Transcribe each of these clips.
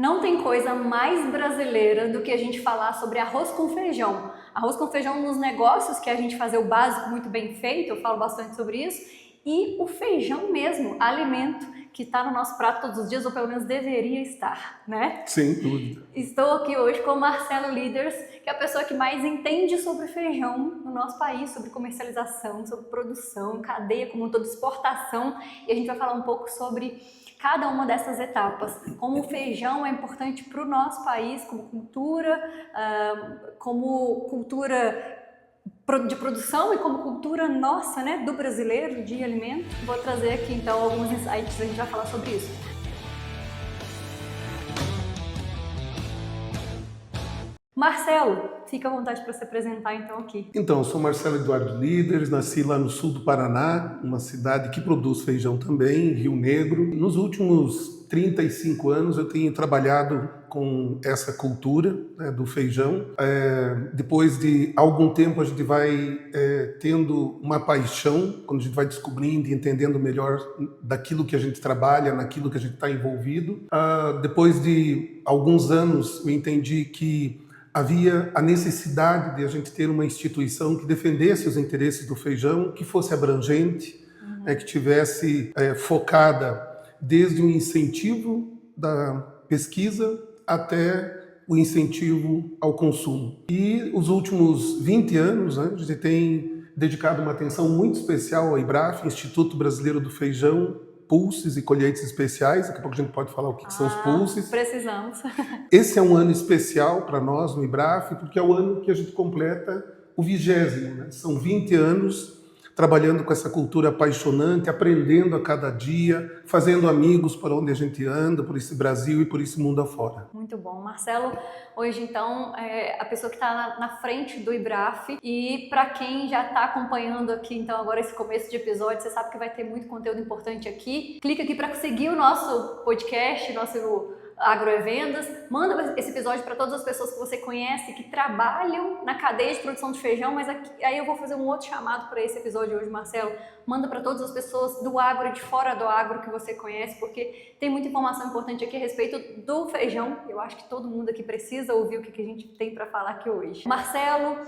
Não tem coisa mais brasileira do que a gente falar sobre arroz com feijão. Arroz com feijão nos negócios, que a gente fazer o básico muito bem feito, eu falo bastante sobre isso, e o feijão mesmo, alimento que está no nosso prato todos os dias, ou pelo menos deveria estar, né? Sem dúvida. Estou aqui hoje com o Marcelo Líders, que é a pessoa que mais entende sobre feijão no nosso país, sobre comercialização, sobre produção, cadeia como um todo, exportação, e a gente vai falar um pouco sobre cada uma dessas etapas, como o feijão é importante para o nosso país, como cultura de produção e como cultura nossa, né, do brasileiro, de alimento. Vou trazer aqui então alguns insights, a gente vai falar sobre isso. Marcelo, fica à vontade para se apresentar então aqui. Então, eu sou Marcelo Eduardo Líderes, nasci lá no sul do Paraná, uma cidade que produz feijão também, Rio Negro. Nos últimos 35 anos eu tenho trabalhado com essa cultura, né, do feijão. Depois de algum tempo a gente vai tendo uma paixão, quando a gente vai descobrindo e entendendo melhor daquilo que a gente trabalha, naquilo que a gente está envolvido. Depois de alguns anos eu entendi que havia a necessidade de a gente ter uma instituição que defendesse os interesses do feijão, que fosse abrangente, que tivesse focada desde o incentivo da pesquisa até o incentivo ao consumo. E os últimos 20 anos, a gente tem dedicado uma atenção muito especial ao IBRAF, Instituto Brasileiro do Feijão, pulses e colheitas especiais. Daqui a pouco a gente pode falar o que são os pulses. Precisamos. Esse é um ano especial para nós no IBRAF, porque é o ano que a gente completa o 20º, né? São 20 anos trabalhando com essa cultura apaixonante, aprendendo a cada dia, fazendo amigos por onde a gente anda, por esse Brasil e por esse mundo afora. Muito bom. Marcelo, hoje então é a pessoa que está na frente do IBRAF, e para quem já está acompanhando aqui então agora esse começo de episódio, você sabe que vai ter muito conteúdo importante aqui. Clica aqui para seguir o nosso podcast, nosso Agroevendas, manda esse episódio para todas as pessoas que você conhece, que trabalham na cadeia de produção de feijão, mas aí eu vou fazer um outro chamado para esse episódio hoje, Marcelo. Manda para todas as pessoas do agro e de fora do agro que você conhece, porque tem muita informação importante aqui a respeito do feijão. Eu acho que todo mundo aqui precisa ouvir o que a gente tem para falar aqui hoje. Marcelo,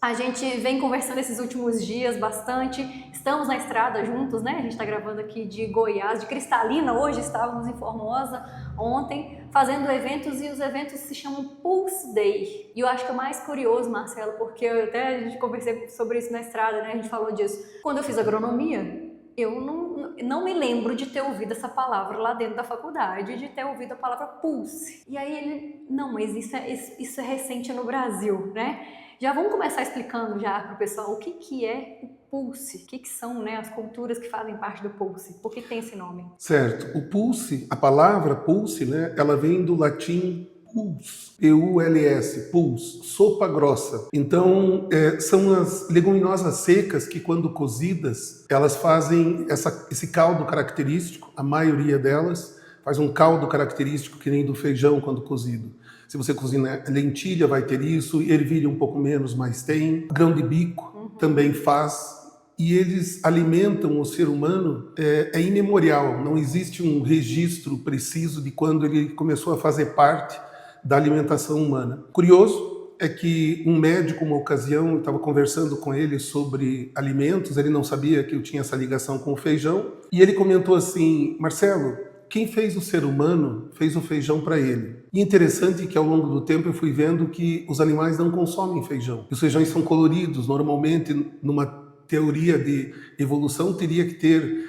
a gente vem conversando esses últimos dias bastante, estamos na estrada juntos, né? A gente está gravando aqui de Goiás, de Cristalina, hoje estávamos em Formosa, ontem, fazendo eventos, e os eventos se chamam Pulse Day. E eu acho que é o mais curioso, Marcelo, porque a gente conversei sobre isso na estrada, né? A gente falou disso. Quando eu fiz agronomia, eu não me lembro de ter ouvido essa palavra lá dentro da faculdade, de ter ouvido a palavra pulse. E aí ele, não, mas isso é recente no Brasil, né? Já vamos começar explicando já para o pessoal o que é o pulse, o que são, né, as culturas que fazem parte do pulse, por que tem esse nome? Certo. O pulse, a palavra pulse, né, ela vem do latim puls, P-U-L-S, puls, sopa grossa. Então, são as leguminosas secas que, quando cozidas, elas fazem esse caldo característico, a maioria delas faz um caldo característico que nem do feijão quando cozido. Se você cozinha lentilha, vai ter isso, ervilha um pouco menos, mas tem. Grão de bico também faz. E eles alimentam o ser humano, é imemorial. Não existe um registro preciso de quando ele começou a fazer parte da alimentação humana. Curioso é que um médico, uma ocasião, eu estava conversando com ele sobre alimentos, ele não sabia que eu tinha essa ligação com o feijão, e ele comentou assim: Marcelo, quem fez o ser humano fez o feijão para ele. E interessante que ao longo do tempo eu fui vendo que os animais não consomem feijão. Os feijões são coloridos, normalmente numa teoria de evolução teria que ter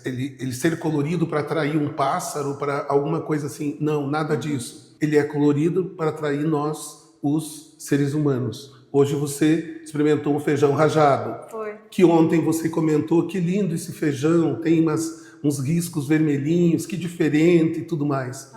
ele ser colorido para atrair um pássaro, para alguma coisa assim. Não, nada disso. Ele é colorido para atrair nós, os seres humanos. Hoje você experimentou um feijão rajado. Foi. Que ontem você comentou, que lindo esse feijão, tem uns riscos vermelhinhos, que diferente e tudo mais.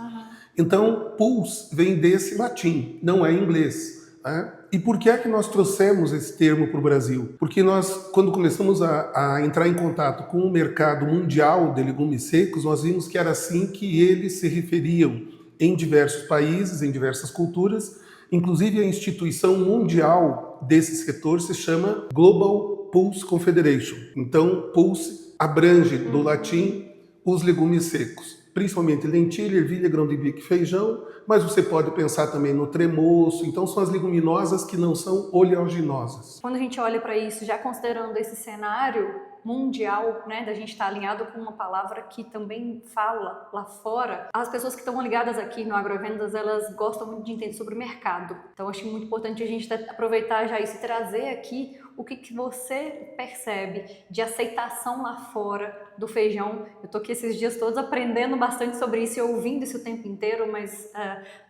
Então, pulse vem desse latim, não é inglês. Né? E por que é que nós trouxemos esse termo para o Brasil? Porque nós, quando começamos a entrar em contato com o mercado mundial de legumes secos, nós vimos que era assim que eles se referiam em diversos países, em diversas culturas. Inclusive, a instituição mundial desse setor se chama Global Pulse Confederation. Então, pulse abrange do latim os legumes secos. principalmente lentilha, ervilha, grão de bico e feijão, mas você pode pensar também no tremoço. Então são as leguminosas que não são oleaginosas. Quando a gente olha para isso, já considerando esse cenário mundial, né, da gente estar alinhado com uma palavra que também fala lá fora, as pessoas que estão ligadas aqui no Agrovendas, elas gostam muito de entender sobre o mercado. Então acho muito importante a gente aproveitar já isso e trazer aqui o que você percebe de aceitação lá fora do feijão. Eu tô aqui esses dias todos aprendendo bastante sobre isso e ouvindo isso o tempo inteiro, mas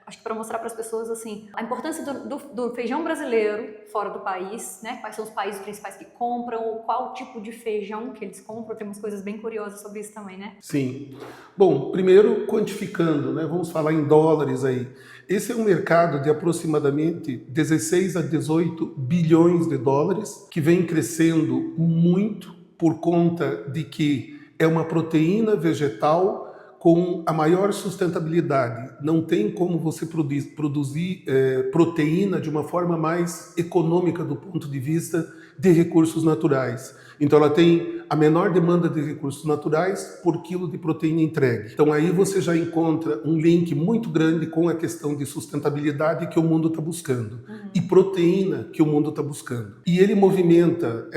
acho que para mostrar para as pessoas assim a importância do feijão brasileiro fora do país, né? Quais são os países principais que compram, qual tipo de feijão que eles compram. Tem umas coisas bem curiosas sobre isso também, né? Sim. Bom, primeiro quantificando, né? Vamos falar em dólares aí. Esse é um mercado de aproximadamente 16 a 18 bilhões de dólares, que vem crescendo muito por conta de que é uma proteína vegetal com a maior sustentabilidade. Não tem como você produzir proteína de uma forma mais econômica do ponto de vista de recursos naturais. Então ela tem a menor demanda de recursos naturais por quilo de proteína entregue. Então aí você já encontra um link muito grande com a questão de sustentabilidade que o mundo está buscando e proteína que o mundo está buscando. E ele movimenta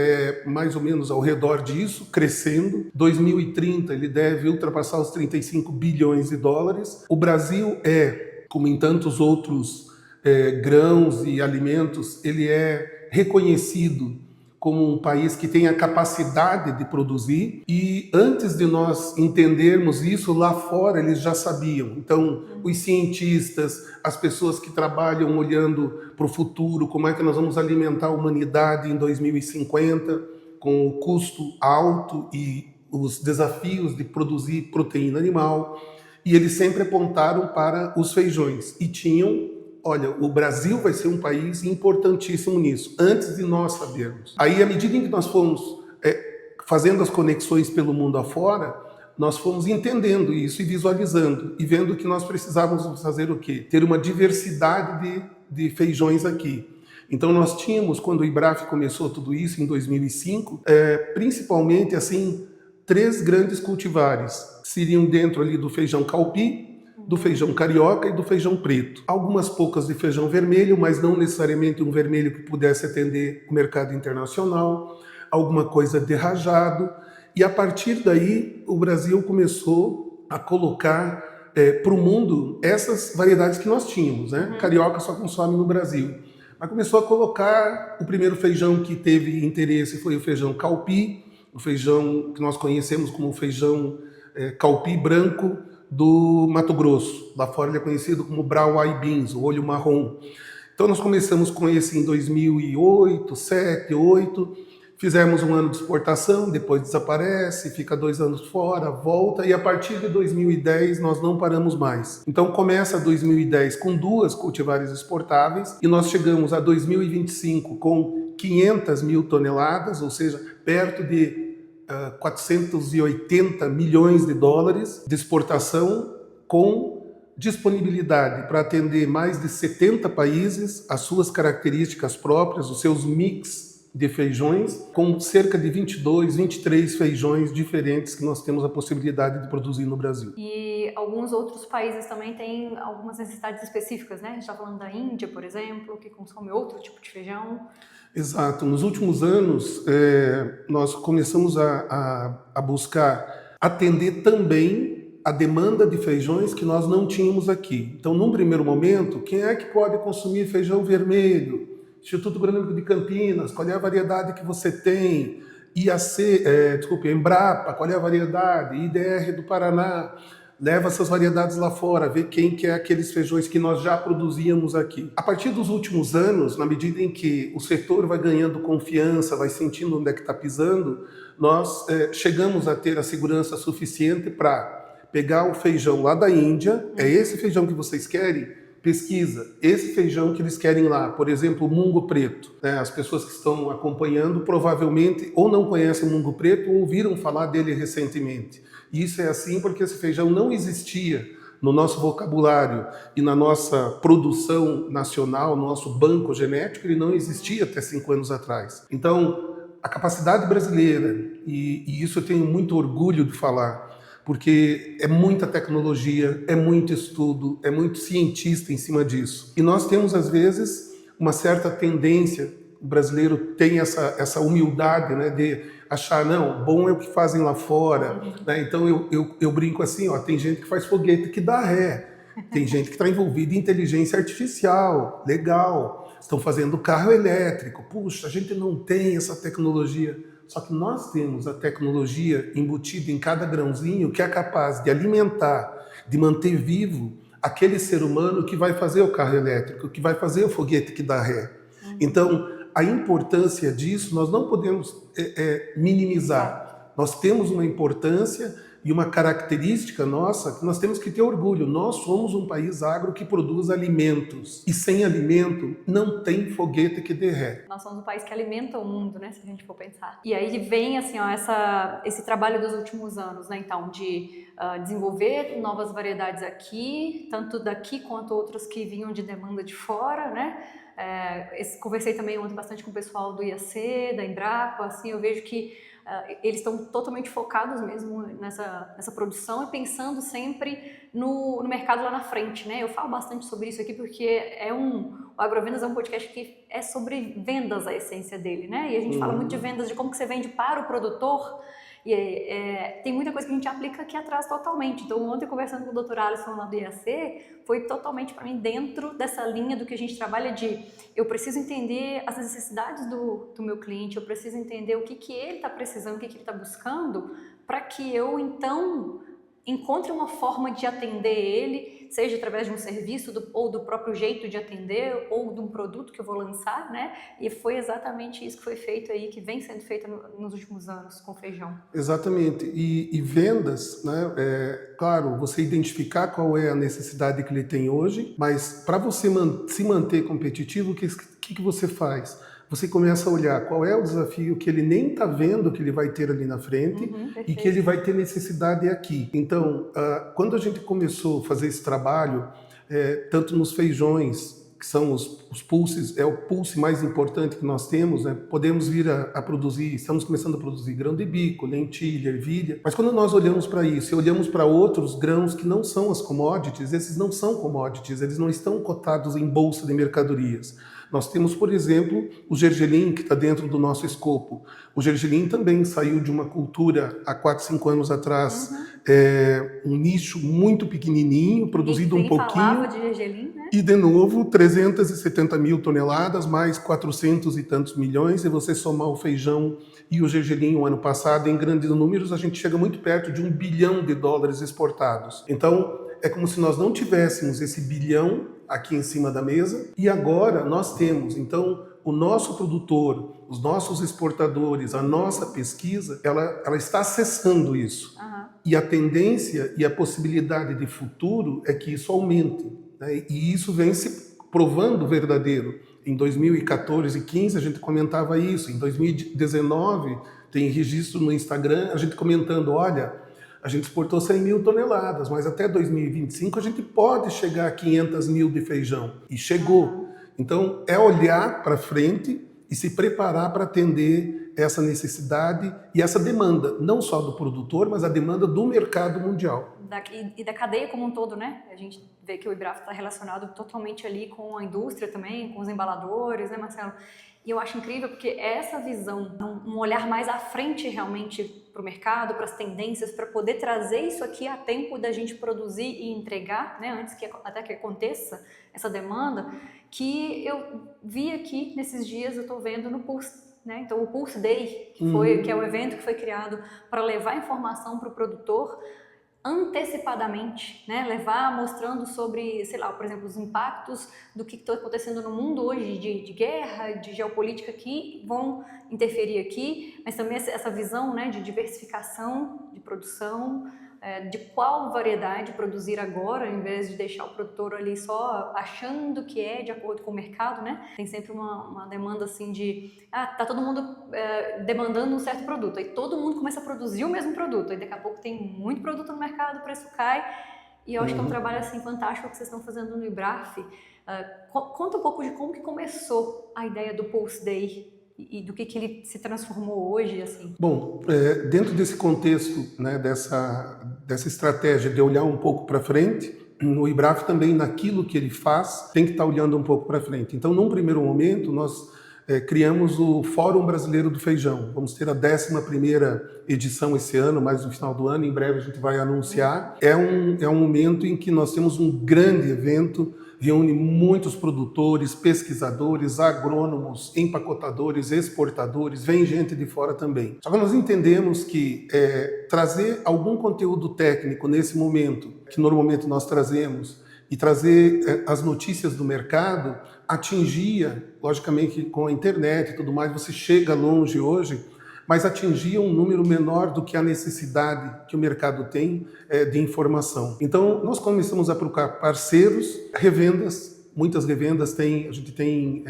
mais ou menos ao redor disso, crescendo. 2030 ele deve ultrapassar os 35 bilhões de dólares. O Brasil como em tantos outros grãos e alimentos, ele é reconhecido como um país que tem a capacidade de produzir, e antes de nós entendermos isso, lá fora eles já sabiam. Então, os cientistas, as pessoas que trabalham olhando para o futuro, como é que nós vamos alimentar a humanidade em 2050, com o custo alto e os desafios de produzir proteína animal, e eles sempre apontaram para os feijões, e tinham: olha, o Brasil vai ser um país importantíssimo nisso, antes de nós sabermos. Aí, à medida em que nós fomos fazendo as conexões pelo mundo afora, nós fomos entendendo isso e visualizando, e vendo que nós precisávamos fazer o quê? Ter uma diversidade de feijões aqui. Então nós tínhamos, quando o IBRAF começou tudo isso, em 2005, principalmente assim, 3 grandes cultivares, que seriam dentro ali do feijão calpi, do feijão carioca e do feijão preto. Algumas poucas de feijão vermelho, mas não necessariamente um vermelho que pudesse atender o mercado internacional, alguma coisa de rajado. E a partir daí, o Brasil começou a colocar para o mundo essas variedades que nós tínhamos, né? Carioca só consome no Brasil. Mas começou a colocar, o primeiro feijão que teve interesse foi o feijão calpi, o feijão que nós conhecemos como feijão calpi branco, do Mato Grosso. Lá fora ele é conhecido como brown eye beans, o olho marrom. Então nós começamos com esse em 2008, 2007, 2008, fizemos um ano de exportação, depois desaparece, fica 2 anos fora, volta, e a partir de 2010 nós não paramos mais. Então começa 2010 com 2 cultivares exportáveis, e nós chegamos a 2025 com 500 mil toneladas, ou seja, perto de 480 milhões de dólares de exportação, com disponibilidade para atender mais de 70 países, as suas características próprias, os seus mix de feijões, com cerca de 22, 23 feijões diferentes que nós temos a possibilidade de produzir no Brasil. E alguns outros países também têm algumas necessidades específicas, né? A gente está falando da Índia, por exemplo, que consome outro tipo de feijão. Exato. Nos últimos anos, nós começamos a buscar atender também a demanda de feijões que nós não tínhamos aqui. Então, num primeiro momento, quem é que pode consumir feijão vermelho? Instituto Agronômico de Campinas, qual é a variedade que você tem? Embrapa, qual é a variedade? IDR do Paraná. Leva essas variedades lá fora, vê quem que é aqueles feijões que nós já produzíamos aqui. A partir dos últimos anos, na medida em que o setor vai ganhando confiança, vai sentindo onde é que está pisando, nós chegamos a ter a segurança suficiente para pegar o feijão lá da Índia. É esse feijão que vocês querem? Pesquisa. Esse feijão que eles querem lá, por exemplo, o mungo preto. As pessoas que estão acompanhando provavelmente ou não conhecem o mungo preto ou ouviram falar dele recentemente. E isso é assim porque esse feijão não existia no nosso vocabulário e na nossa produção nacional, no nosso banco genético, ele não existia até 5 anos atrás. Então, a capacidade brasileira, e isso eu tenho muito orgulho de falar, porque é muita tecnologia, é muito estudo, é muito cientista em cima disso. E nós temos, às vezes, uma certa tendência, o brasileiro tem essa humildade, né, de achar, não, bom é o que fazem lá fora, né? Então eu brinco assim, ó, tem gente que faz foguete que dá ré, tem gente que está envolvida em inteligência artificial, legal, estão fazendo carro elétrico, puxa, a gente não tem essa tecnologia. Só que nós temos a tecnologia embutida em cada grãozinho que é capaz de alimentar, de manter vivo aquele ser humano que vai fazer o carro elétrico, que vai fazer o foguete que dá ré. Então, a importância disso nós não podemos minimizar. Nós temos uma importância e uma característica nossa que nós temos que ter orgulho. Nós somos um país agro que produz alimentos. E sem alimento não tem foguete que dê ré. Nós somos um país que alimenta o mundo, né, se a gente for pensar. E aí vem assim, ó, esse trabalho dos últimos anos, né, então, de desenvolver novas variedades aqui, tanto daqui quanto outras que vinham de demanda de fora, né? Conversei também ontem bastante com o pessoal do IAC, da Embrapa, assim, eu vejo que eles estão totalmente focados mesmo nessa produção e pensando sempre no mercado lá na frente, né? Eu falo bastante sobre isso aqui porque o Agrovendas é um podcast que é sobre vendas, a essência dele, né? E a gente fala muito de vendas, de como que você vende para o produtor. E tem muita coisa que a gente aplica aqui atrás totalmente. Então, ontem, conversando com o Dr. Alisson lá do IAC, foi totalmente para mim dentro dessa linha do que a gente trabalha de eu preciso entender as necessidades do meu cliente, eu preciso entender o que ele está precisando, o que ele está buscando, para que eu, então, encontre uma forma de atender ele, seja através de um serviço ou do próprio jeito de atender ou de um produto que eu vou lançar, né? E foi exatamente isso que foi feito aí, que vem sendo feito nos últimos anos com feijão. Exatamente. E vendas, né? Claro, você identificar qual é a necessidade que ele tem hoje, mas para você se manter competitivo, o que você faz? Você começa a olhar qual é o desafio que ele nem está vendo que ele vai ter ali na frente e que ele vai ter necessidade aqui. Então, quando a gente começou a fazer esse trabalho, tanto nos feijões, que são os pulses, é o pulse mais importante que nós temos, né? Podemos vir a produzir, estamos começando a produzir grão de bico, lentilha, ervilha, mas quando nós olhamos para isso e olhamos para outros grãos que não são as commodities, esses não são commodities, eles não estão cotados em bolsa de mercadorias. Nós temos, por exemplo, o gergelim, que está dentro do nosso escopo. O gergelim também saiu de uma cultura há 4, 5 anos atrás, um nicho muito pequenininho, produzido um pouquinho. Falava de gergelim, né? E, de novo, 370 mil toneladas, mais 400 e tantos milhões. E você somar o feijão e o gergelim o ano passado, em grandes números, a gente chega muito perto de $1 bilhão exportados. Então, é como se nós não tivéssemos esse bilhão aqui em cima da mesa, e agora nós temos. Então, o nosso produtor, os nossos exportadores, a nossa pesquisa, ela está acessando isso. E a tendência e a possibilidade de futuro é que isso aumente, né? E isso vem se provando verdadeiro. Em 2014 e 2015 a gente comentava isso, em 2019 tem registro no Instagram, a gente comentando, olha, a gente exportou 100 mil toneladas, mas até 2025 a gente pode chegar a 500 mil de feijão. E chegou. Então, é olhar para frente e se preparar para atender essa necessidade e essa demanda, não só do produtor, mas a demanda do mercado mundial. E da cadeia como um todo, né? A gente vê que o IBRAF está relacionado totalmente ali com a indústria também, com os embaladores, né, Marcelo? E eu acho incrível porque essa visão, um olhar mais à frente realmente para o mercado, para as tendências, para poder trazer isso aqui a tempo da gente produzir e entregar, né, antes até que aconteça essa demanda, que eu vi aqui nesses dias, eu estou vendo no Pulse, né? Então o Pulse Day, que é o evento que foi criado para levar informação para o produtor antecipadamente, né? Levar mostrando sobre, sei lá, por exemplo, os impactos do que está acontecendo no mundo hoje de guerra, de geopolítica que vão interferir aqui, mas também essa visão, né, de diversificação de produção, de qual variedade produzir agora, em vez de deixar o produtor ali só achando que é de acordo com o mercado, né? Tem sempre uma demanda assim de, tá todo mundo demandando um certo produto, aí todo mundo começa a produzir o mesmo produto, aí daqui a pouco tem muito produto no mercado, o preço cai, e eu acho que é um trabalho assim fantástico que vocês estão fazendo no IBRAF. Conta um pouco de como que começou a ideia do Pulse Day. e do que ele se transformou hoje, assim? Bom, dentro desse contexto, né, dessa estratégia de olhar um pouco para frente, o IBRAF também, naquilo que ele faz, tem que estar olhando um pouco para frente. Então, num primeiro momento, nós criamos o Fórum Brasileiro do Feijão. Vamos ter a 11ª edição esse ano, mais no final do ano, em breve a gente vai anunciar. É um momento em que nós temos um grande evento, reúne muitos produtores, pesquisadores, agrônomos, empacotadores, exportadores, vem gente de fora também. Só que nós entendemos que trazer algum conteúdo técnico nesse momento, que normalmente nós trazemos, e trazer as notícias do mercado, atingia, logicamente com a internet e tudo mais, você chega longe hoje, mas atingia um número menor do que a necessidade que o mercado tem de informação. Então, nós começamos a procurar parceiros, revendas, muitas revendas a gente tem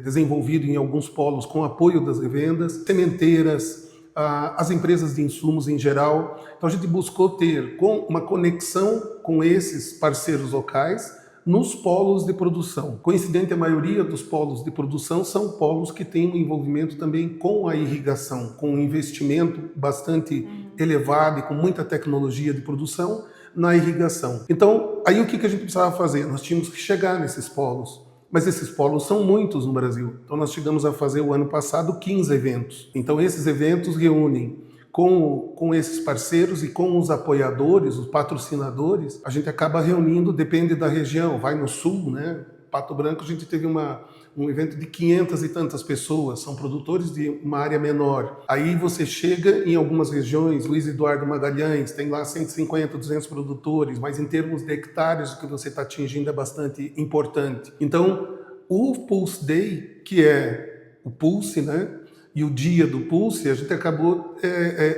desenvolvido em alguns polos com apoio das revendas, sementeiras, as empresas de insumos em geral. Então, a gente buscou ter uma conexão com esses parceiros locais nos polos de produção. Coincidente, a maioria dos polos de produção são polos que têm um envolvimento também com a irrigação, com um investimento bastante elevado e com muita tecnologia de produção na irrigação. Então, aí o que a gente precisava fazer? Nós tínhamos que chegar nesses polos. Mas esses polos são muitos no Brasil. Então, nós chegamos a fazer o ano passado 15 eventos. Então, esses eventos reúnem com esses parceiros e com os apoiadores, os patrocinadores. A gente acaba reunindo, depende da região. Vai no sul, né? Pato Branco, a gente teve um evento de 500 e tantas pessoas, são produtores de uma área menor. Aí você chega em algumas regiões, Luiz Eduardo Magalhães, tem lá 150, 200 produtores, mas em termos de hectares, o que você está atingindo é bastante importante. Então, o Pulse Day, que é o Pulse, né? E o dia do Pulse, a gente acabou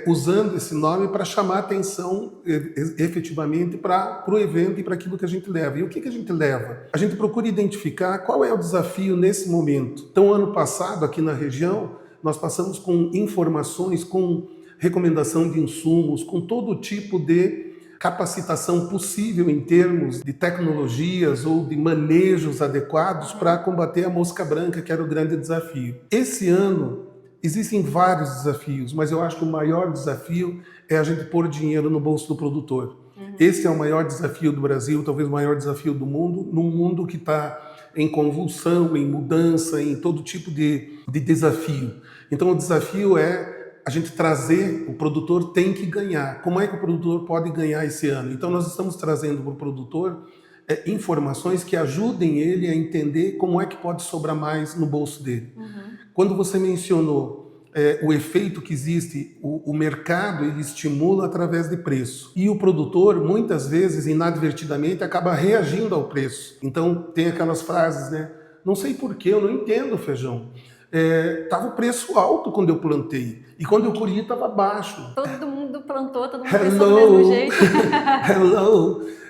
usando esse nome para chamar atenção efetivamente para o evento e para aquilo que a gente leva. E o que a gente leva? A gente procura identificar qual é o desafio nesse momento. Então, ano passado, aqui na região, nós passamos com informações, com recomendação de insumos, com todo tipo de capacitação possível em termos de tecnologias ou de manejos adequados para combater a mosca branca, que era o grande desafio. Esse ano, existem vários desafios, mas eu acho que o maior desafio é a gente pôr dinheiro no bolso do produtor. Esse é o maior desafio do Brasil, talvez o maior desafio do mundo, num mundo que está em convulsão, em mudança, em todo tipo de desafio. Então o desafio é a gente trazer, o produtor tem que ganhar. Como é que o produtor pode ganhar esse ano? Então nós estamos trazendo para o produtor informações que ajudem ele a entender como é que pode sobrar mais no bolso dele. Quando você mencionou o efeito que existe, o mercado ele estimula através de preço. E o produtor, muitas vezes, inadvertidamente, acaba reagindo ao preço. Então, tem aquelas frases, né? Não sei porquê, eu não entendo o feijão. Tava o preço alto quando eu plantei. E quando eu colhi, estava baixo. Todo mundo plantou, todo mundo pensou do mesmo jeito. Hello!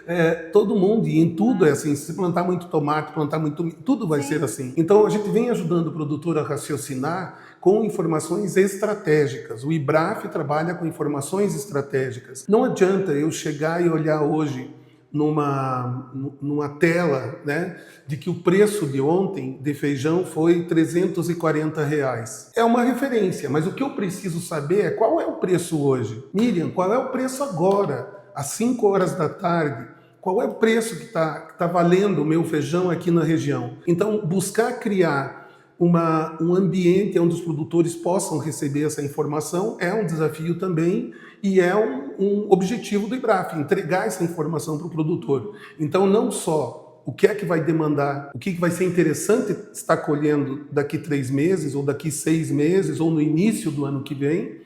Todo mundo, e em tudo é assim, se plantar muito tomate, plantar muito milho, tudo vai ser assim. Então a gente vem ajudando o produtor a raciocinar com informações estratégicas. O IBRAF trabalha com informações estratégicas. Não adianta eu chegar e olhar hoje numa tela, né, de que o preço de ontem de feijão foi R$340. É uma referência, mas o que eu preciso saber é qual é o preço hoje. Miriam, qual é o preço agora, às 5 horas da tarde? Qual é o preço que tá valendo o meu feijão aqui na região? Então, buscar criar um ambiente onde os produtores possam receber essa informação é um desafio também e é um objetivo do IBRAF, entregar essa informação para o produtor. Então, não só o que é que vai demandar, o que vai ser interessante estar colhendo daqui 3 meses, ou daqui 6 meses, ou no início do ano que vem,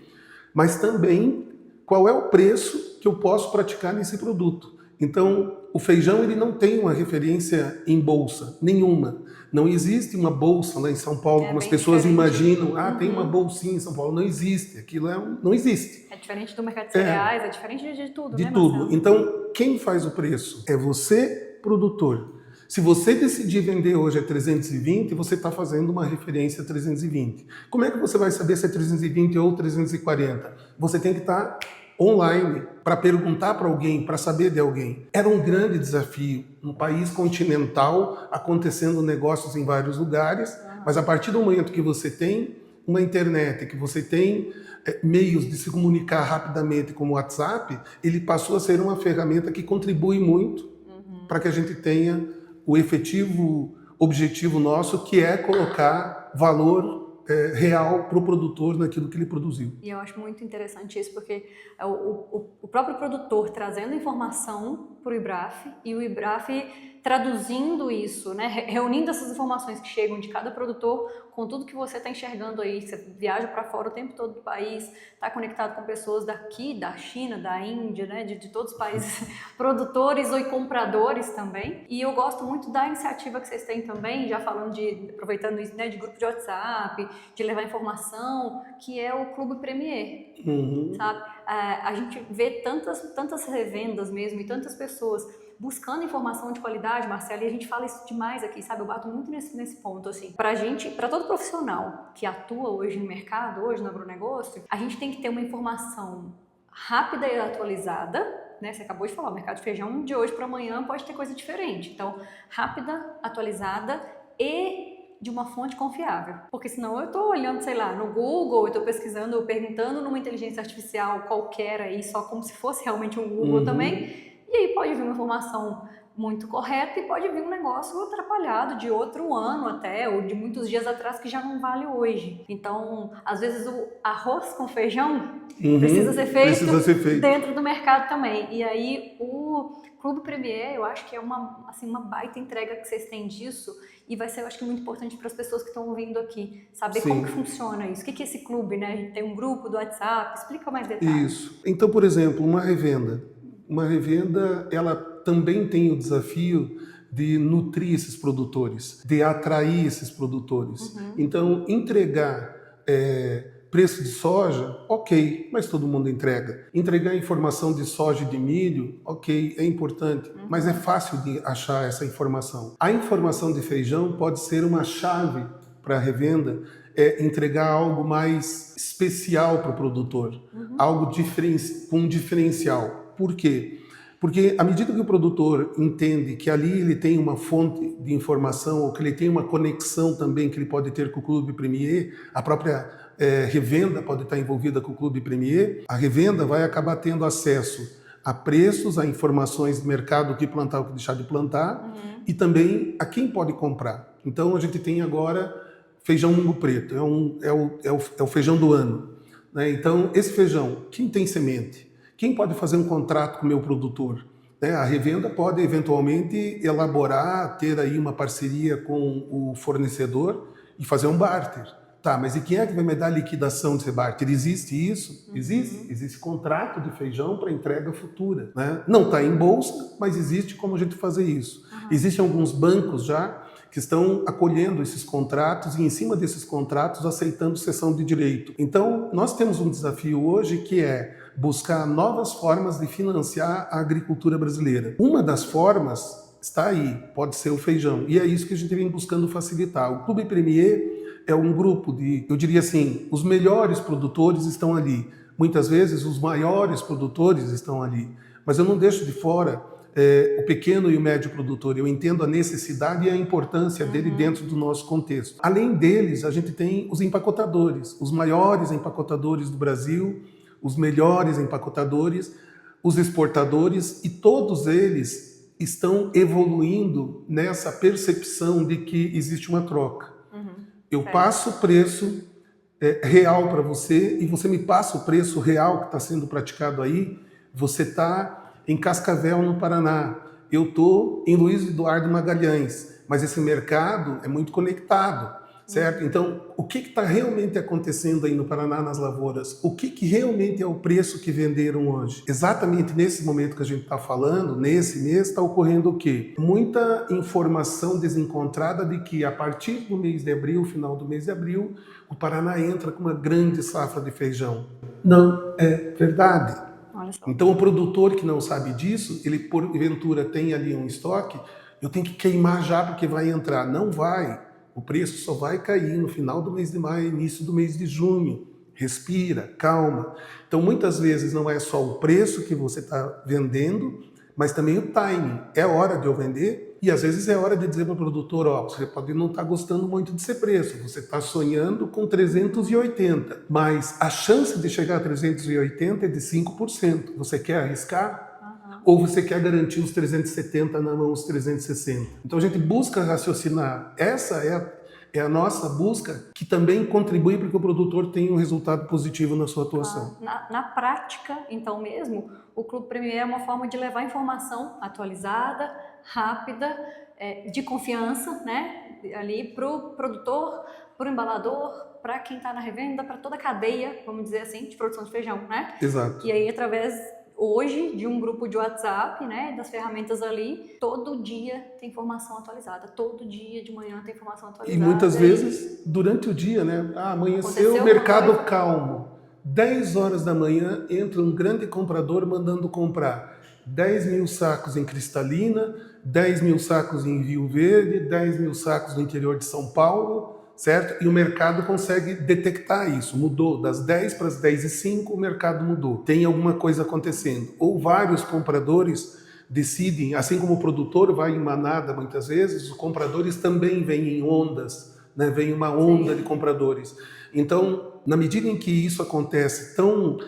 mas também qual é o preço que eu posso praticar nesse produto. Então, o feijão ele não tem uma referência em bolsa, nenhuma. Não existe uma bolsa lá em São Paulo, como as pessoas imaginam. Tem uma bolsinha em São Paulo. Não existe. Aquilo não existe. É diferente do mercado de cereais, é diferente de tudo, de né, tudo. Marcelo? Então, quem faz o preço? É você, produtor. Se você decidir vender hoje a 320, você está fazendo uma referência a 320. Como é que você vai saber se é 320 ou 340? Você tem que estar online para perguntar para alguém, para saber de alguém. Era um grande desafio, um país continental, acontecendo negócios em vários lugares, Mas a partir do momento que você tem uma internet, que você tem meios de se comunicar rapidamente como o WhatsApp, ele passou a ser uma ferramenta que contribui muito para que a gente tenha o efetivo objetivo nosso, que é colocar valor real para o produtor naquilo que ele produziu. E eu acho muito interessante isso, porque é o próprio produtor trazendo informação para o IBRAF e o IBRAF traduzindo isso, né, reunindo essas informações que chegam de cada produtor com tudo que você está enxergando aí. Você viaja para fora o tempo todo do país, está conectado com pessoas daqui, da China, da Índia, né, de todos os países produtores e compradores também. E eu gosto muito da iniciativa que vocês têm também, já falando aproveitando isso, né, de grupo de WhatsApp, de levar informação, que é o Clube Premier, sabe? A gente vê tantas revendas mesmo e tantas pessoas buscando informação de qualidade, Marcelo, e a gente fala isso demais aqui, sabe? Eu bato muito nesse ponto, assim. Para todo profissional que atua hoje no mercado, hoje no agronegócio, a gente tem que ter uma informação rápida e atualizada, né? Você acabou de falar, o mercado de feijão de hoje para amanhã pode ter coisa diferente. Então, rápida, atualizada e de uma fonte confiável. Porque senão eu estou olhando, sei lá, no Google, eu estou pesquisando, perguntando numa inteligência artificial qualquer aí, só como se fosse realmente um Google também. E aí pode vir uma informação muito correta e pode vir um negócio atrapalhado de outro ano até, ou de muitos dias atrás que já não vale hoje. Então, às vezes o arroz com feijão precisa ser feito dentro do mercado também. E aí o Clube Premier, eu acho que é uma baita entrega que vocês têm disso, e vai ser, eu acho que, muito importante para as pessoas que estão ouvindo aqui, saber como que funciona isso. O que é esse clube, né? A gente tem um grupo do WhatsApp, explica mais detalhes. Isso. Então, por exemplo, uma revenda, ela também tem o desafio de nutrir esses produtores, de atrair esses produtores. Então, entregar preço de soja, ok, mas todo mundo entrega. Entregar informação de soja e de milho, ok, é importante, mas é fácil de achar essa informação. A informação de feijão pode ser uma chave para a revenda, entregar algo mais especial para o produtor, algo com um diferencial. Por quê? Porque à medida que o produtor entende que ali ele tem uma fonte de informação, ou que ele tem uma conexão também que ele pode ter com o Clube Premier, a própria revenda pode estar envolvida com o Clube Premier, a revenda vai acabar tendo acesso a preços, a informações do mercado, o que plantar, o que deixar de plantar, e também a quem pode comprar. Então a gente tem agora feijão mungo preto, é o feijão do ano, né? Então esse feijão, quem tem semente? Quem pode fazer um contrato com o meu produtor? A revenda pode eventualmente elaborar, ter aí uma parceria com o fornecedor e fazer um barter. Tá, mas e quem é que vai me dar a liquidação desse barter? Existe isso? Existe. Existe contrato de feijão para entrega futura, né? Não está em bolsa, mas existe como a gente fazer isso. Existem alguns bancos já que estão acolhendo esses contratos e, em cima desses contratos, aceitando cessão de direito. Então, nós temos um desafio hoje que é buscar novas formas de financiar a agricultura brasileira. Uma das formas está aí, pode ser o feijão, e é isso que a gente vem buscando facilitar. O Clube Premier é um grupo de, eu diria assim, os melhores produtores estão ali. Muitas vezes os maiores produtores estão ali. Mas eu não deixo de fora o pequeno e o médio produtor. Eu entendo a necessidade e a importância dele dentro do nosso contexto. Além deles, a gente tem os empacotadores, os maiores empacotadores do Brasil, os melhores empacotadores, os exportadores, e todos eles estão evoluindo nessa percepção de que existe uma troca. Eu passo o preço real para você e você me passa o preço real que está sendo praticado aí. Você está em Cascavel, no Paraná. Eu estou em Luiz Eduardo Magalhães. Mas esse mercado é muito conectado, certo? Então, o que está realmente acontecendo aí no Paraná, nas lavouras? O que realmente é o preço que venderam hoje? Exatamente nesse momento que a gente está falando, nesse mês, está ocorrendo o quê? Muita informação desencontrada de que a partir do mês de abril, final do mês de abril, o Paraná entra com uma grande safra de feijão. Não é verdade. Então, o produtor que não sabe disso, ele porventura tem ali um estoque, eu tenho que queimar já porque vai entrar. Não vai. O preço só vai cair no final do mês de maio, início do mês de junho. Respira, calma. Então, muitas vezes não é só o preço que você está vendendo, mas também o timing. É hora de eu vender e às vezes é hora de dizer para o produtor, ó, você pode não estar gostando muito desse preço, você está sonhando com 380, mas a chance de chegar a 380 é de 5%. Você quer arriscar? Ou você quer garantir os 370 na mão, os 360? Então a gente busca raciocinar. Essa é a nossa busca, que também contribui para que o produtor tenha um resultado positivo na sua atuação. Na prática, então mesmo, o Clube Premier é uma forma de levar informação atualizada, rápida, de confiança, né? Ali para o produtor, para o embalador, para quem está na revenda, para toda a cadeia, vamos dizer assim, de produção de feijão, né? Exato. E aí, através hoje de um grupo de WhatsApp, né, das ferramentas ali, todo dia tem informação atualizada, todo dia de manhã tem informação atualizada. E muitas vezes, durante o dia, né, amanheceu o mercado calmo, 10 horas da manhã entra um grande comprador mandando comprar 10 mil sacos em Cristalina, 10 mil sacos em Rio Verde, 10 mil sacos no interior de São Paulo, certo? E o mercado consegue detectar isso. Mudou das 10 para as 10h05, o mercado mudou. Tem alguma coisa acontecendo. Ou vários compradores decidem, assim como o produtor vai em manada muitas vezes, os compradores também vêm em ondas, né? Vem uma onda de compradores. Então, na medida em que isso acontece tão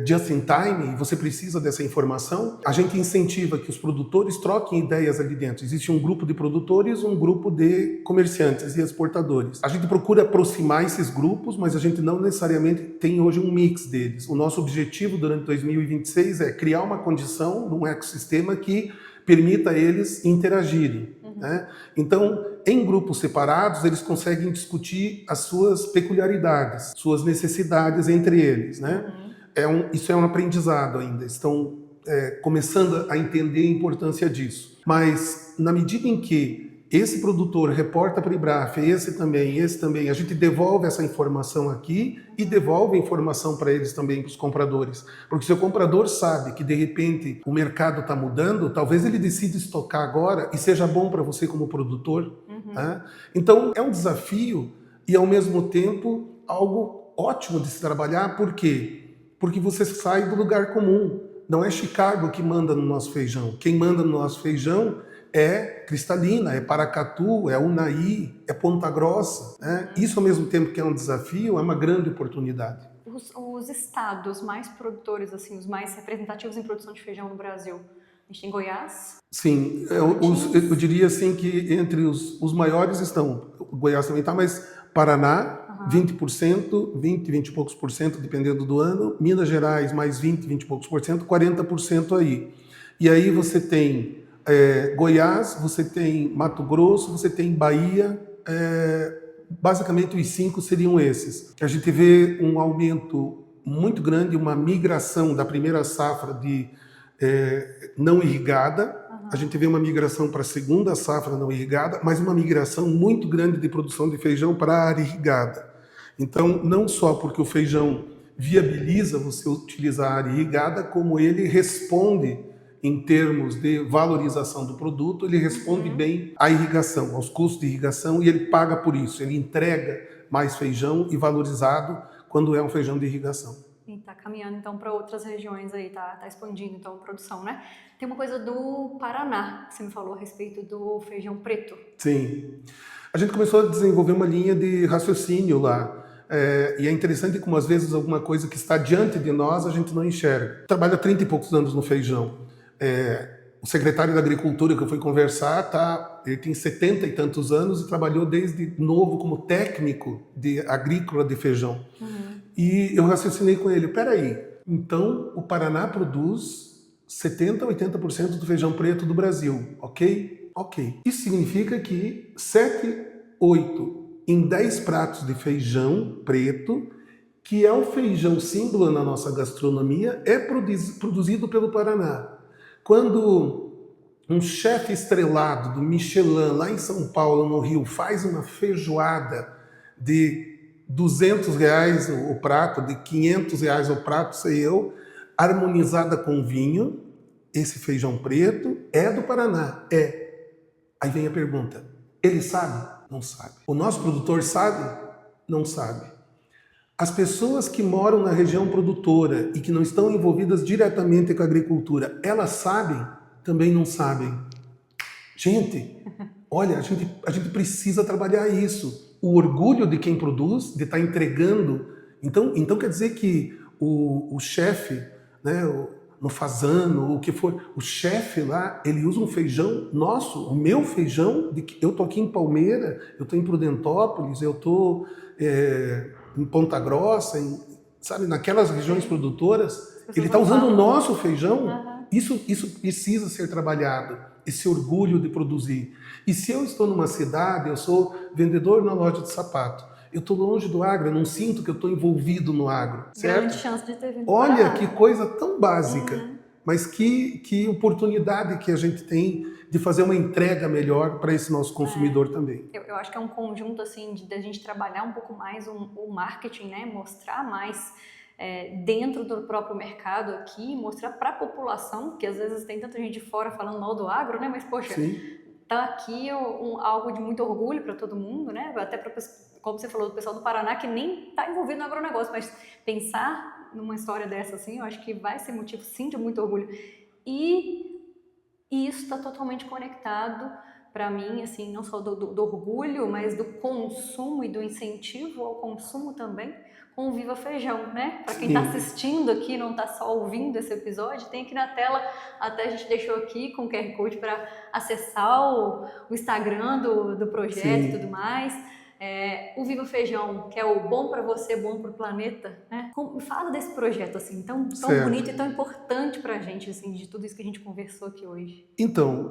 just in time, você precisa dessa informação, a gente incentiva que os produtores troquem ideias ali dentro. Existe um grupo de produtores, um grupo de comerciantes e exportadores. A gente procura aproximar esses grupos, mas a gente não necessariamente tem hoje um mix deles. O nosso objetivo durante 2026 é criar uma condição num ecossistema que permita eles interagirem. Né? Então, em grupos separados, eles conseguem discutir as suas peculiaridades, suas necessidades entre eles, né? Isso é um aprendizado ainda, estão começando a entender a importância disso. Mas, na medida em que esse produtor reporta para o IBRAF, esse também, a gente devolve essa informação aqui e devolve a informação para eles também, para os compradores. Porque se o comprador sabe que, de repente, o mercado está mudando, talvez ele decida estocar agora e seja bom para você como produtor. Né? Então, é um desafio e, ao mesmo tempo, algo ótimo de se trabalhar. Por quê? Porque você sai do lugar comum. Não é Chicago que manda no nosso feijão. Quem manda no nosso feijão é Cristalina, é Paracatu, é Unai, é Ponta Grossa. Né? Isso, ao mesmo tempo que é um desafio, é uma grande oportunidade. Os estados mais produtores, assim, os mais representativos em produção de feijão no Brasil, a gente tem Goiás? Sim, eu diria assim que entre os maiores estão, o Goiás também está, mas Paraná, 20%, 20 e poucos por cento, dependendo do ano. Minas Gerais, mais 20 e poucos por cento, 40% aí. E aí você tem Goiás, você tem Mato Grosso, você tem Bahia. Basicamente, os 5 seriam esses. A gente vê um aumento muito grande, uma migração da primeira safra de não irrigada. A gente vê uma migração para a segunda safra não irrigada, mas uma migração muito grande de produção de feijão para a área irrigada. Então, não só porque o feijão viabiliza você utilizar a área irrigada, como ele responde em termos de valorização do produto, ele responde bem à irrigação, aos custos de irrigação, e ele paga por isso, ele entrega mais feijão e valorizado quando é um feijão de irrigação. E está caminhando então para outras regiões aí, tá expandindo então a produção, né? Tem uma coisa do Paraná, que você me falou a respeito do feijão preto. Sim. A gente começou a desenvolver uma linha de raciocínio lá. E é interessante como às vezes alguma coisa que está diante de nós a gente não enxerga. Trabalho há 30 e poucos anos no feijão. O secretário da Agricultura que eu fui conversar, ele tem 70 e tantos anos e trabalhou desde novo como técnico de agrícola de feijão. E eu raciocinei com ele, peraí, então o Paraná produz 70% a 80% do feijão preto do Brasil, ok? Ok. Isso significa que 7, 8 em 10 pratos de feijão preto, que é um feijão símbolo na nossa gastronomia, é produzido pelo Paraná. Quando um chefe estrelado do Michelin, lá em São Paulo, no Rio, faz uma feijoada de R$200 o prato, de R$500 o prato, sei eu, harmonizada com vinho, esse feijão preto é do Paraná? É. Aí vem a pergunta, ele sabe? Não sabe. O nosso produtor sabe? Não sabe. As pessoas que moram na região produtora e que não estão envolvidas diretamente com a agricultura, elas sabem? também não sabem. Gente, olha, a gente precisa trabalhar isso. O orgulho de quem produz, de estar entregando. Então quer dizer que o chefe, né, no Fazano, o que for, o chefe lá, ele usa um feijão nosso, o meu feijão, eu tô aqui em Palmeira, eu tô em Prudentópolis, eu tô em Ponta Grossa, sabe, naquelas regiões produtoras, ele está usando o nosso feijão. Isso precisa ser trabalhado, esse orgulho de produzir. E se eu estou numa cidade, eu sou vendedor na loja de sapato, eu estou longe do agro, eu não sinto que eu estou envolvido no agro, certo? Grande chance de ter vindo. Olha que coisa tão básica, mas que oportunidade que a gente tem de fazer uma entrega melhor para esse nosso consumidor também. Eu acho que é um conjunto assim de a gente trabalhar um pouco mais o marketing, né? Mostrar mais dentro do próprio mercado aqui, mostrar para a população, que às vezes tem tanta gente de fora falando mal do agro, né? Mas poxa, Sim. Tá aqui algo de muito orgulho para todo mundo, né? Até para, como você falou, do pessoal do Paraná que nem está envolvido no agronegócio, mas pensar numa história dessa assim, eu acho que vai ser motivo sim de muito orgulho. E isso está totalmente conectado para mim, assim, não só do orgulho, mas do consumo e do incentivo ao consumo também, com o Viva Feijão, né? Para quem está assistindo aqui, não está só ouvindo esse episódio, tem aqui na tela, até a gente deixou aqui com o QR Code para acessar o Instagram do projeto e tudo mais. O Viva Feijão, que é o bom para você, bom para o planeta, né? Fala desse projeto assim, tão bonito e tão importante para a gente, assim, de tudo isso que a gente conversou aqui hoje. Então,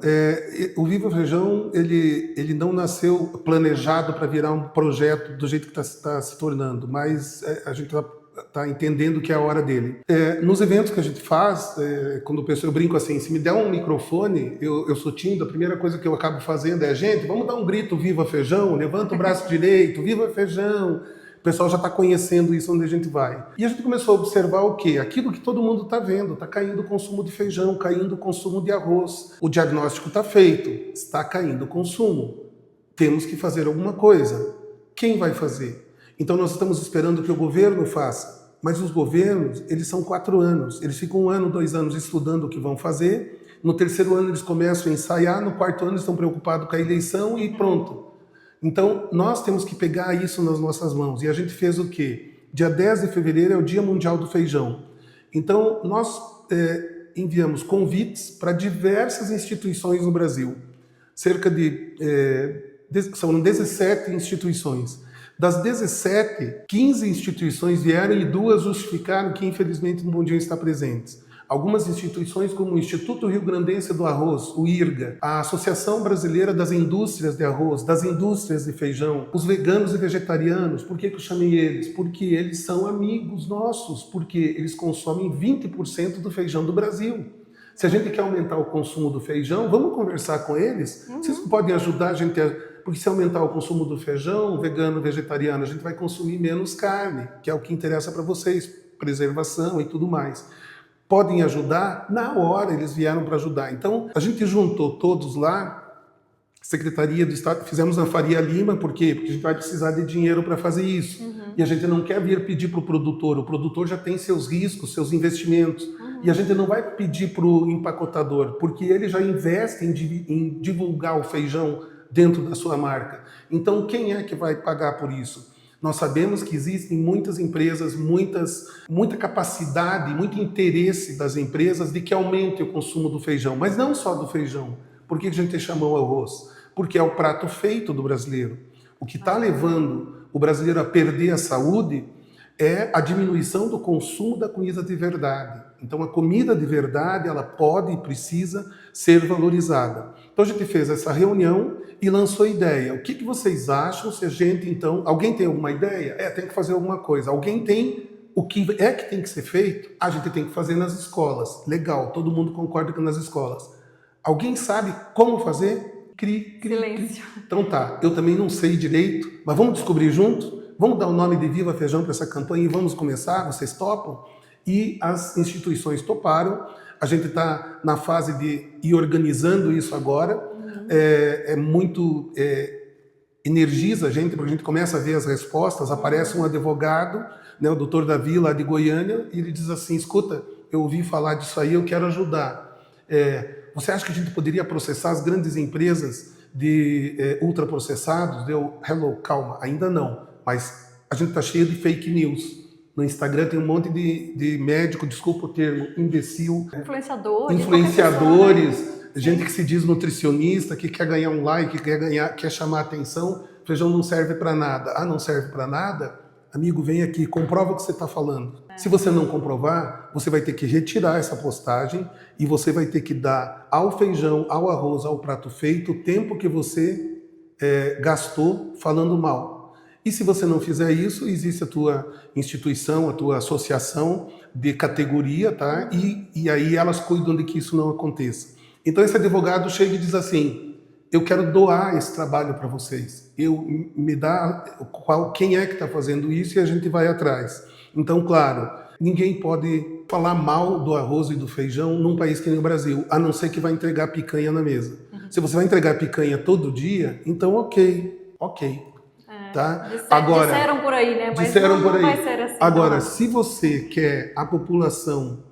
o Viva Feijão, ele não nasceu planejado para virar um projeto do jeito que está se tornando, mas a gente está entendendo que é a hora dele. Nos eventos que a gente faz, quando eu brinco assim, se me der um microfone, eu sou tímido, a primeira coisa que eu acabo fazendo é, gente, vamos dar um grito, Viva Feijão, levanta o braço direito, Viva Feijão. O pessoal já está conhecendo isso onde a gente vai. E a gente começou a observar o quê? Aquilo que todo mundo está vendo, está caindo o consumo de feijão, caindo o consumo de arroz. O diagnóstico está feito, está caindo o consumo. Temos que fazer alguma coisa. Quem vai fazer? Então nós estamos esperando que o governo faça, mas os governos, eles são 4 anos, eles ficam 1 ano, 2 anos estudando o que vão fazer, no 3º ano eles começam a ensaiar, no 4º ano eles estão preocupados com a eleição e pronto. Então nós temos que pegar isso nas nossas mãos, e a gente fez o quê? Dia 10 de fevereiro é o Dia Mundial do Feijão. Então nós enviamos convites para diversas instituições no Brasil, são 17 instituições. Das 17, 15 instituições vieram e 2 justificaram que, infelizmente, não podiam estar presentes. Algumas instituições, como o Instituto Rio Grandense do Arroz, o IRGA, a Associação Brasileira das Indústrias de Arroz, das Indústrias de Feijão, os veganos e vegetarianos, por que eu chamei eles? Porque eles são amigos nossos, porque eles consomem 20% do feijão do Brasil. Se a gente quer aumentar o consumo do feijão, vamos conversar com eles. Vocês podem ajudar a gente Porque se aumentar o consumo do feijão, vegano, vegetariano, a gente vai consumir menos carne, que é o que interessa para vocês, preservação e tudo mais. Podem ajudar? Na hora eles vieram para ajudar. Então, a gente juntou todos lá, Secretaria do Estado, fizemos na Faria Lima, por quê? Porque a gente vai precisar de dinheiro para fazer isso. E a gente não quer vir pedir para o produtor já tem seus riscos, seus investimentos. E a gente não vai pedir para o empacotador, porque ele já investe em divulgar o feijão dentro da sua marca. Então, quem é que vai pagar por isso? Nós sabemos que existem muitas empresas, muita capacidade, muito interesse das empresas de que aumente o consumo do feijão, mas não só do feijão. Por que a gente chamou arroz? Porque é o prato feito do brasileiro. O que está levando o brasileiro a perder a saúde é a diminuição do consumo da comida de verdade. Então, a comida de verdade, ela pode e precisa ser valorizada. Então, a gente fez essa reunião e lançou a ideia. O que vocês acham se a gente, então... Alguém tem alguma ideia? Tem que fazer alguma coisa. Alguém tem o que é que tem que ser feito? A gente tem que fazer nas escolas. Legal, todo mundo concorda que nas escolas. Alguém sabe como fazer? Silêncio. Então tá, eu também não sei direito, mas vamos descobrir junto? Vamos dar o nome de Viva Feijão para essa campanha e vamos começar? Vocês topam? E as instituições toparam. A gente está na fase de ir organizando isso agora. Energiza a gente, porque a gente começa a ver as respostas. Aparece um advogado, né, o doutor Davi, lá de Goiânia, e ele diz assim, escuta, eu ouvi falar disso aí, eu quero ajudar. Você acha que a gente poderia processar as grandes empresas de ultraprocessados? Hello, calma, ainda não. Mas a gente está cheio de fake news. No Instagram tem um monte de médico, desculpa o termo, imbecil. Influenciadores, pessoa, né? Gente que se diz nutricionista, que quer ganhar um like, quer chamar atenção. Feijão não serve para nada. Ah, não serve para nada? Amigo, vem aqui, comprova o que você está falando. Se você não comprovar, você vai ter que retirar essa postagem e você vai ter que dar ao feijão, ao arroz, ao prato feito o tempo que você gastou falando mal. E se você não fizer isso, existe a tua instituição, a tua associação de categoria, tá? E aí elas cuidam de que isso não aconteça. Então esse advogado chega e diz assim: eu quero doar esse trabalho para vocês. Me dá quem é que está fazendo isso e a gente vai atrás. Então, claro, ninguém pode falar mal do arroz e do feijão num país que nem o Brasil, a não ser que vai entregar picanha na mesa. Se você vai entregar picanha todo dia, então ok. Tá? Disseram por aí, né? Mas não vai ser assim. Agora, se você quer a população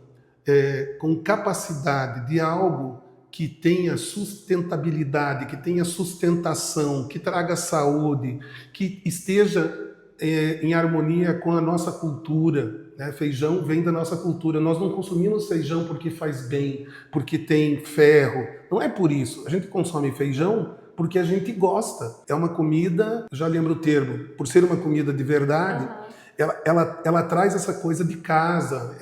com capacidade de algo que tenha sustentabilidade, que tenha sustentação, que traga saúde, que esteja em harmonia com a nossa cultura, né? Feijão vem da nossa cultura. Nós não consumimos feijão porque faz bem, porque tem ferro. Não é por isso. A gente consome feijão porque a gente gosta. É uma comida, já lembro o termo, por ser uma comida de verdade, ela traz essa coisa de casa,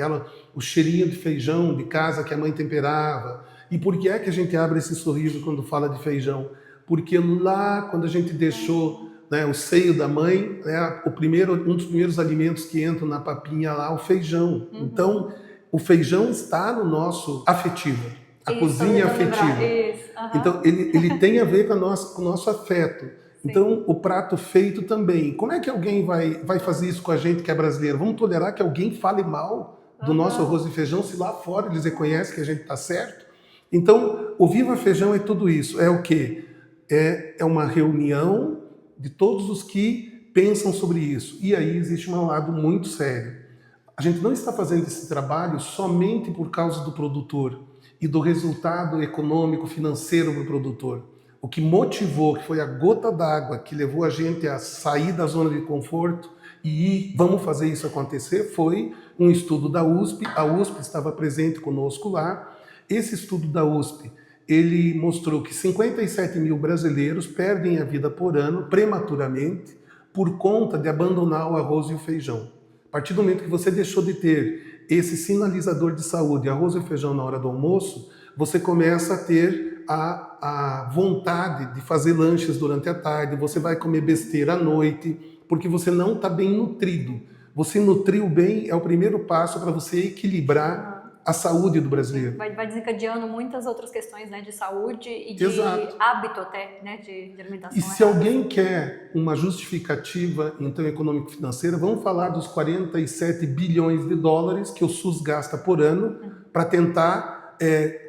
o cheirinho de feijão de casa que a mãe temperava. E por que é que a gente abre esse sorriso quando fala de feijão? Porque lá, quando a gente deixou, né, o seio da mãe, um dos primeiros alimentos que entram na papinha lá, o feijão. Então, o feijão está no nosso afetivo. A cozinha afetiva. Então, ele tem a ver com o nosso afeto. Sim. Então, o prato feito também. Como é que alguém vai fazer isso com a gente que é brasileiro? Vamos tolerar que alguém fale mal do nosso arroz e feijão se lá fora eles reconhecem que a gente está certo? Então, o Viva Feijão é tudo isso. É o quê? É uma reunião de todos os que pensam sobre isso. E aí existe um lado muito sério. A gente não está fazendo esse trabalho somente por causa do produtor e do resultado econômico, financeiro do produtor. O que motivou, que foi a gota d'água que levou a gente a sair da zona de conforto e vamos fazer isso acontecer, foi um estudo da USP. A USP estava presente conosco lá. Esse estudo da USP, ele mostrou que 57 mil brasileiros perdem a vida por ano, prematuramente, por conta de abandonar o arroz e o feijão. A partir do momento que você deixou de ter esse sinalizador de saúde, arroz e feijão na hora do almoço, você começa a ter a vontade de fazer lanches durante a tarde, você vai comer besteira à noite, porque você não está bem nutrido. Você nutriu bem é o primeiro passo para você equilibrar a saúde do brasileiro. Vai desencadeando muitas outras questões, né, de saúde e de hábito até, né, de alimentação. E se alguém quer uma justificativa, então, econômico-financeira, vamos falar dos 47 bilhões de dólares que o SUS gasta por ano para tentar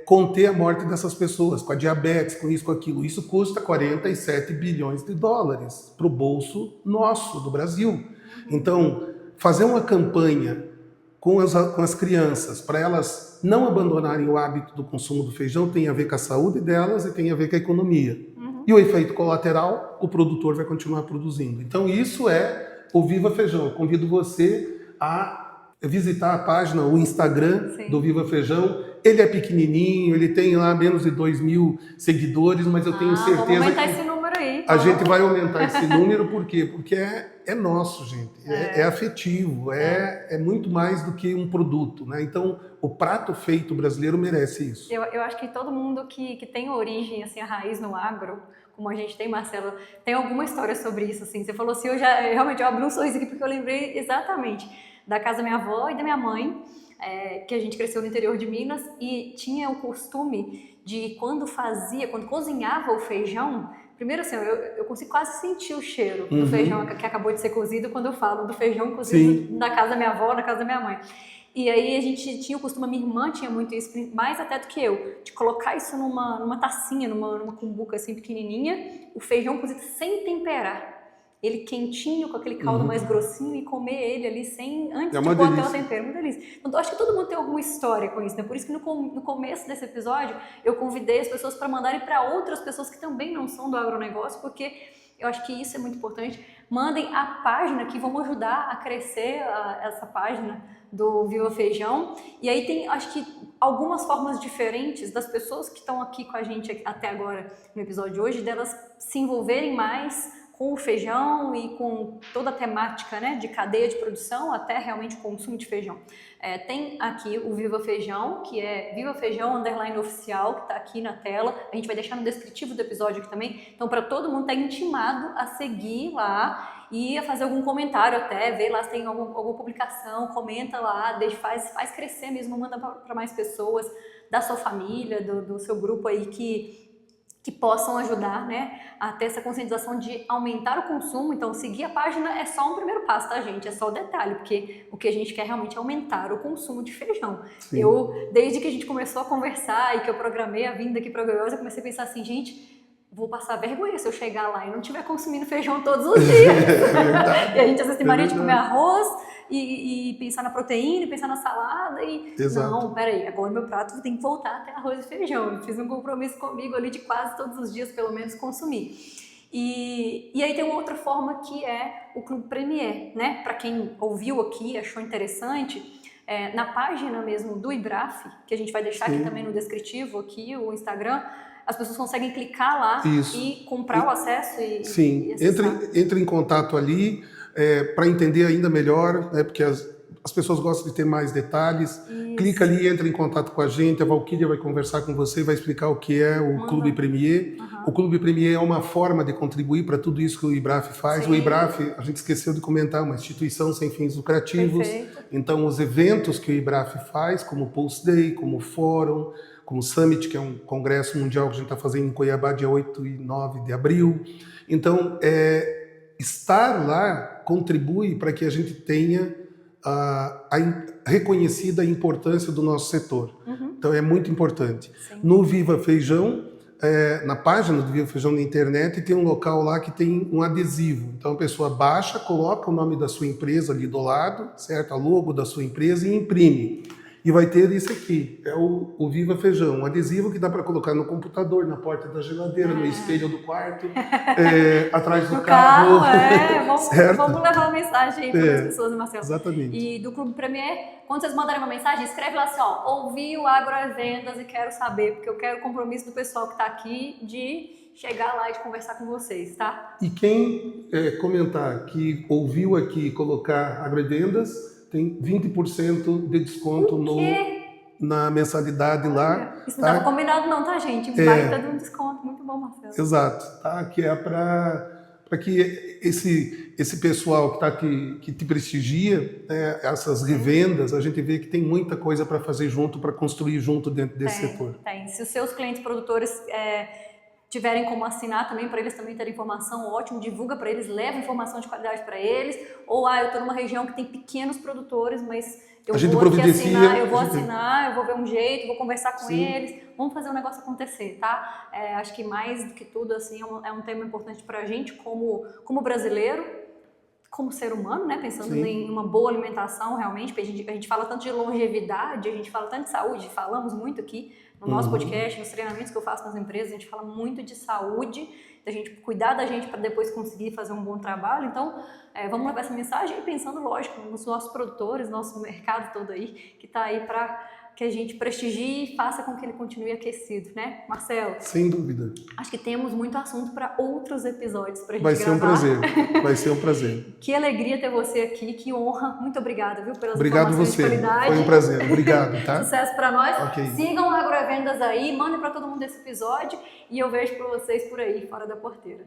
conter a morte dessas pessoas, com a diabetes, com isso, com aquilo. Isso custa 47 bilhões de dólares para o bolso nosso, do Brasil. Então, fazer uma campanha com as crianças, para elas não abandonarem o hábito do consumo do feijão, tem a ver com a saúde delas e tem a ver com a economia. E o efeito colateral, o produtor vai continuar produzindo. Então isso é o Viva Feijão. Eu convido você a visitar a página, o Instagram do Viva Feijão. Ele é pequenininho, ele tem lá menos de 2.000 seguidores, mas eu tenho certeza vamos aumentar esse número aí. A gente vai aumentar esse número, por quê? Porque é nosso, gente. É afetivo, é muito mais do que um produto, né? Então, o prato feito brasileiro merece isso. Eu acho que todo mundo que tem origem, assim, a raiz no agro, como a gente tem, Marcelo, tem alguma história sobre isso, assim. Você falou assim, realmente eu abri um sorriso aqui porque eu lembrei exatamente da casa da minha avó e da minha mãe, que a gente cresceu no interior de Minas, e tinha o costume de quando cozinhava o feijão, primeiro assim, eu consigo quase sentir o cheiro do feijão que acabou de ser cozido quando eu falo do feijão cozido na casa da minha avó, na casa da minha mãe. E aí a gente tinha o costume, a minha irmã tinha muito isso, mais até do que eu, de colocar isso numa tacinha, numa cumbuca assim pequenininha, o feijão cozido sem temperar. ele quentinho, com aquele caldo mais grossinho e comer ele ali antes de uma pôr até o delícia. tempero, uma delícia. Então, eu acho que todo mundo tem alguma história com isso, né? Por isso que no começo desse episódio eu convidei as pessoas para mandarem para outras pessoas que também não são do agronegócio, porque eu acho que isso é muito importante. Mandem a página que vamos ajudar a crescer essa página do Viva Feijão. E aí tem, acho que, algumas formas diferentes das pessoas que estão aqui com a gente até agora no episódio de hoje, delas se envolverem mais com o feijão e com toda a temática, né, de cadeia de produção até realmente o consumo de feijão. Tem aqui o Viva Feijão, que é Viva Feijão _oficial, que está aqui na tela. A gente vai deixar no descritivo do episódio aqui também. Então, para todo mundo, tá intimado a seguir lá e a fazer algum comentário até, ver lá se tem alguma publicação, comenta lá, faz crescer mesmo, manda para mais pessoas da sua família, do seu grupo aí que possam ajudar, né, a ter essa conscientização de aumentar o consumo. Então, seguir a página é só um primeiro passo, tá, gente? É só o detalhe, porque o que a gente quer realmente é aumentar o consumo de feijão. Sim. Desde que a gente começou a conversar e que eu programei a vinda aqui para Goiás, eu comecei a pensar assim, gente, vou passar vergonha se eu chegar lá e não estiver consumindo feijão todos os dias. E a gente às vezes tem mania de comer arroz e pensar na proteína, e pensar na salada e... Exato. Não, peraí, agora meu prato tem que voltar até arroz e feijão. Eu fiz um compromisso comigo ali de quase todos os dias, pelo menos, consumir. E aí tem uma outra forma que é o Clube Premier, né? Para quem ouviu aqui, achou interessante, na página mesmo do IBRAF, que a gente vai deixar aqui também no descritivo, aqui, o Instagram, as pessoas conseguem clicar lá e comprar o acesso e entre em contato ali para entender ainda melhor, né, porque as pessoas gostam de ter mais detalhes. Isso. Clica ali, entra em contato com a gente, a Valquíria vai conversar com você, vai explicar o que é o Clube Premier. O Clube Premier é uma forma de contribuir para tudo isso que o IBRAF faz. Sim. O IBRAF, a gente esqueceu de comentar, uma instituição sem fins lucrativos. Perfeito. Então, os eventos que o IBRAF faz, como o Pulse Day, como o Fórum, como o Summit, que é um congresso mundial que a gente está fazendo em Cuiabá, dia 8 e 9 de abril. Então, estar lá contribui para que a gente tenha reconhecida a importância do nosso setor. Então, é muito importante. Sim. No Viva Feijão, na página do Viva Feijão na internet, tem um local lá que tem um adesivo. Então, a pessoa baixa, coloca o nome da sua empresa ali do lado, certo? A logo da sua empresa e imprime. E vai ter isso aqui, é o Viva Feijão, um adesivo que dá para colocar no computador, na porta da geladeira, no espelho do quarto, atrás do carro. Vamos levar uma mensagem aí para as pessoas, Marcelo. Exatamente. E do Clube Premier, quando vocês mandarem uma mensagem, escreve lá assim, ó, ouvi o Agrovendas e quero saber, porque eu quero o compromisso do pessoal que está aqui de chegar lá e de conversar com vocês, tá? E quem comentar que ouviu aqui colocar Agrovendas, tem 20% de desconto na mensalidade. Olha, lá. Isso não estava combinado não, tá, gente? Vai ter um desconto. Muito bom, Marcelo. Exato. Tá? Que é para que esse pessoal que está aqui, que te prestigia, essas revendas, a gente vê que tem muita coisa para fazer junto, para construir junto dentro desse setor. Tem. Se os seus clientes produtores tiverem como assinar também, para eles também terem informação, ótimo, divulga para eles, leva informação de qualidade para eles, ou eu estou numa região que tem pequenos produtores, mas eu vou aqui assinar, eu vou ver um jeito, vou conversar com eles, vamos fazer o negócio acontecer, tá? Acho que mais do que tudo, assim, é um tema importante para a gente como brasileiro, como ser humano, né? Pensando em uma boa alimentação, realmente, porque a gente fala tanto de longevidade, a gente fala tanto de saúde, falamos muito aqui no nosso podcast, nos treinamentos que eu faço nas empresas, a gente fala muito de saúde, da gente cuidar da gente para depois conseguir fazer um bom trabalho. Então, vamos levar essa mensagem e pensando, lógico, nos nossos produtores, nosso mercado todo aí, que está aí para que a gente prestigie e faça com que ele continue aquecido, né, Marcelo? Sem dúvida. Acho que temos muito assunto para outros episódios para a gente gravar. Vai ser um prazer. Que alegria ter você aqui, que honra. Muito obrigada, viu, pelas informações de qualidade. Foi um prazer. Obrigado, tá? Sucesso para nós. Okay. Sigam o Agrovendas aí, mandem para todo mundo esse episódio e eu vejo para vocês por aí, fora da porteira.